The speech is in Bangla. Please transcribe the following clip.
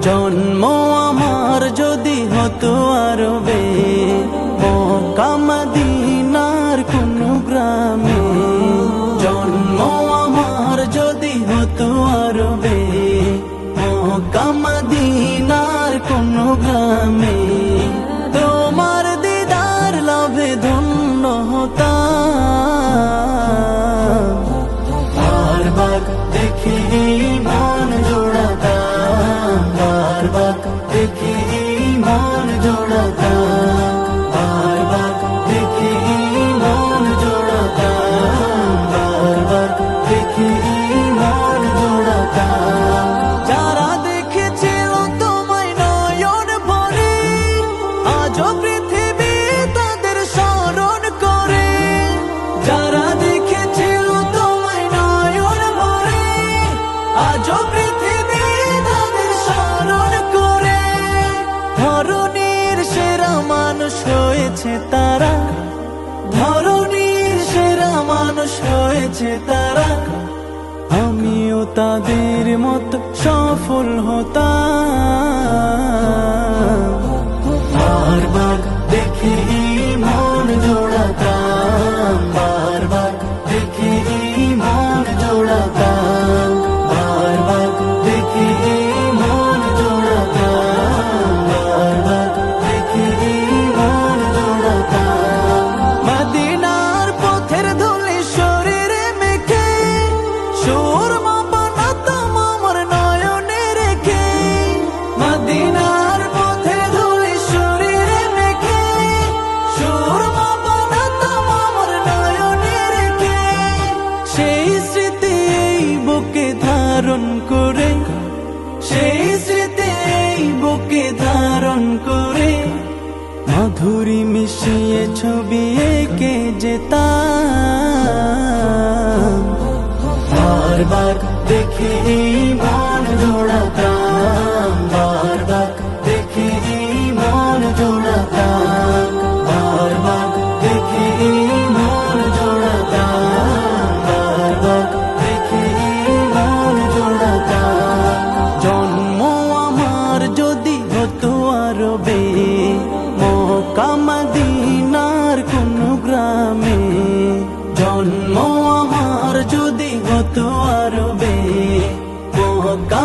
জন্ম আমার যদি হতো আরবে, মক্কা মদিনার কোন গ্রামে। জন্ম আমার যদি হতো আরবে, মক্কা মদিনার কোন গ্রামে। তোমার দিদার লাভে ধন্য হতাম, বারবার দেখি মন জোড়াতাম, বারবার দেখি মন জোড়াতাম, বারবার দেখি মন জোড়াতাম, বারবার দেখি মন জোড়াতাম। যারা দেখেছিল তোমায় নয়ন ভরে, আজও পৃথিবী তাদের স্মরণ করে। যারা দেখেছিল তোমায় নয়ন ভরে, আজও পৃথিবী তাদের স্মরণ করে। ধরণীর সেরা মানুষ হয়েছে তারা, ধরণীর সেরা মানুষ হয়েছে তারা। আমিও তাদের মতো সফল হতাম, বারবার দেখি মন জোড়াতাম, বারবার দেখি মন জোড়াতাম, বারবার দেখি মন জোড়াতাম, বারবার দেখি মন জোড়াতাম। মদিনার পথের ধুলি শরীরে মেখে, সুরমা বানাতাম আমার নয়নে রেখে। মদিনার পথের ধুলি শরীরে মেখে, সুরমা বানাতাম আমার নয়নে রেখে। সেই স্মৃতি এই বুকে ধারণ করে, সেই স্মৃতি এই বুকে ধারণ করে। মাধুরী মিশিয়ে ছবি এঁকে যেতাম, বারবার দেখি মন জোড়াতাম, বারবার দেখি মন জোড়াতাম, বারবার দেখি মন জোড়াতাম, বারবার দেখি মন জোড়াতাম। জন্ম আমার যদি হতো আরবে, মক্কা মদিনার কোন গ্রামে। জন্ম আমার যদি হতো আরবে, মক্কা